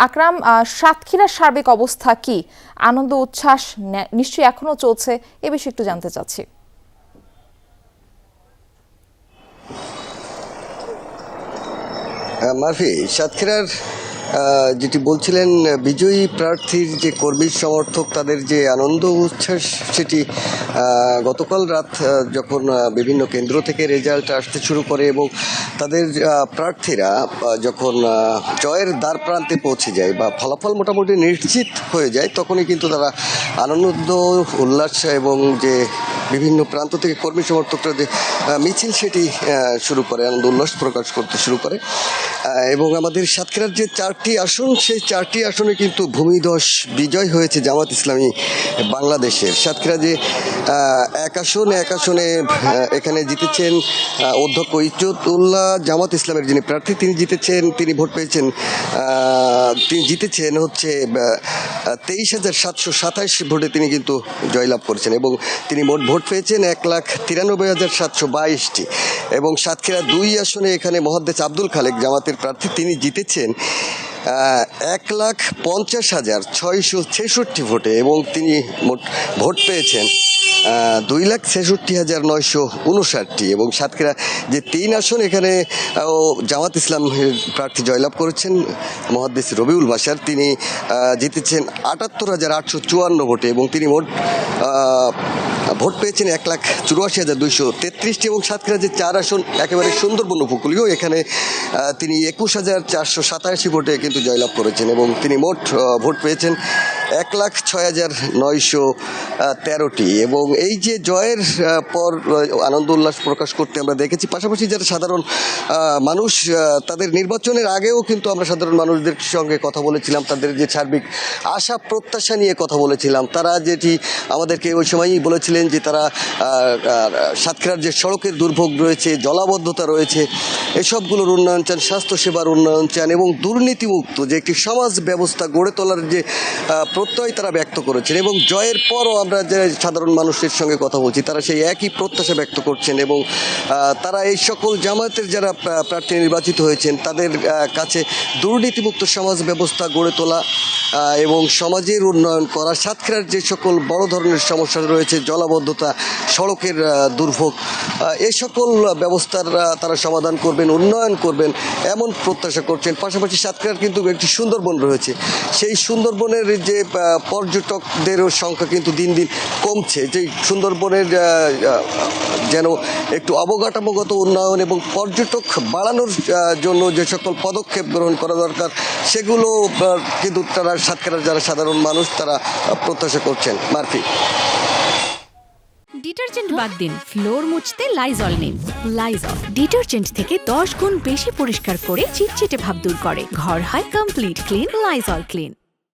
আকরাম, সাতক্ষীরার সার্বিক অবস্থা কি? আনন্দ উচ্ছ্বাস নিশ্চয়ই এখনো চলছে, এ বিষয়ে একটু জানতে চাচ্ছি। মারফি, সাতক্ষীরার যেটি বলছিলেন, বিজয়ী প্রার্থীর যে কর্মী সমর্থক তাদের যে আনন্দ উচ্ছ্বাস, সেটি গতকাল রাত যখন বিভিন্ন কেন্দ্র থেকে রেজাল্ট আসতে শুরু করে এবং তাদের প্রার্থীরা যখন জয়ের দ্বার প্রান্তে পৌঁছে যায় বা ফলাফল মোটামুটি নিশ্চিত হয়ে যায়, তখনই কিন্তু তারা আনন্দ উল্লাস এবং যে বিভিন্ন প্রান্ত থেকে কর্মী সমর্থকরা যে মিছিল সেটি শুরু করে, আনন্দ উল্লাস প্রকাশ করতে শুরু করে। এবং আমাদের সাতক্ষীরার যে চারটি আসন, সেই চারটি আসনে কিন্তু ভূমিধস বিজয় হয়েছে জামাত ইসলামী বাংলাদেশের। সাতক্ষীরা যে এক আসনে এখানে জিতেছেন অধ্যক্ষ ইজ্জতুল্লাহ জামাত ইসলামের যিনি প্রার্থী, তিনি জিতেছেন হচ্ছে 23,727 ভোটে তিনি কিন্তু জয়লাভ করেছেন এবং তিনি মোট ভোট পেয়েছেন 1,93,722টি। এবং সাতক্ষীরা 2 আসনে এখানে মহাদ্দেশ আব্দুল খালেক জামাতের প্রার্থী, তিনি জিতেছেন 1,50,666 ভোটে এবং তিনি মোট ভোট পেয়েছেন 2,66,959টি। এবং সাতক্ষীরা যে 3 আসন, এখানে জামাত ইসলামের প্রার্থী জয়লাভ করেছেন মহাদ্দেশ রবিউল বাশার, তিনি জিতেছেন 78,854 ভোটে এবং তিনি মোট ভোট পেয়েছেন 1,84,233টি। এবং সাতক্ষীরা যে 4 আসন একেবারে সুন্দরবন উপকূলীয়, এখানে তিনি 21,487 ভোটে কিন্তু জয়লাভ করেছেন এবং তিনি মোট ভোট পেয়েছেন 1,06,913টি। এবং এই যে জয়ের পর আনন্দ উল্লাস প্রকাশ করতে আমরা দেখেছি, পাশাপাশি যারা সাধারণ মানুষ, তাদের নির্বাচনের আগেও কিন্তু আমরা সাধারণ মানুষদের সঙ্গে কথা বলেছিলাম, তাদের যে সার্বিক আশা প্রত্যাশা নিয়ে কথা বলেছিলাম। তারা যেটি আমাদেরকে ওই সময়ই বলেছিলেন যে তারা সাতক্ষীরার যে সড়কের দুর্ভোগ রয়েছে, জলাবদ্ধতা রয়েছে, এসবগুলোর উন্নয়ন চান, স্বাস্থ্যসেবার উন্নয়ন চান এবং দুর্নীতিমুক্ত যে একটি সমাজ ব্যবস্থা গড়ে তোলার যে প্রত্যয় তারা ব্যক্ত করেছেন। এবং জয়ের পরও আমরা যে সাধারণ মানুষের সঙ্গে কথা বলছি, তারা সেই একই প্রত্যাশা ব্যক্ত করছেন এবং তারা এই সকল জামায়াতের যারা প্রার্থী নির্বাচিত হয়েছেন তাদের কাছে দুর্নীতিমুক্ত সমাজ ব্যবস্থা গড়ে তোলা এবং সমাজের উন্নয়ন করা, সাতক্ষীরার যে সকল বড় ধরনের সমস্যা রয়েছে, জলাবদ্ধতা, সড়কের দুর্ভোগ, এই সকল ব্যবস্থার তারা সমাধান করবেন, উন্নয়ন করবেন, এমন প্রত্যাশা করছেন। পাশাপাশি সাতক্ষীরার কিন্তু একটি সুন্দরবন রয়েছে, সেই সুন্দরবনের যে পর্যটকদেরও সংখ্যা কিন্তু দিন দিন কমছে। যে সুন্দরবনের যেন একটু অবকাঠামোগত উন্নয়ন এবং পর্যটক বাড়ানোর জন্য যে সকল পদক্ষেপ গ্রহণ করা দরকার, সেগুলো কিন্তু তারা সাতক্ষীরার যারা সাধারণ মানুষ তারা প্রত্যাশা করছেন। মারফি, ডিটারজেন্ট বাদ দিন, ফ্লোর মুছতে লাইজল নিন। লাইজল ডিটারজেন্ট থেকে 10 গুণ বেশি পরিষ্কার করে চিটচিটে ভাব দূর করে। ঘর হয় কমপ্লিট ক্লিন। Lysol clean.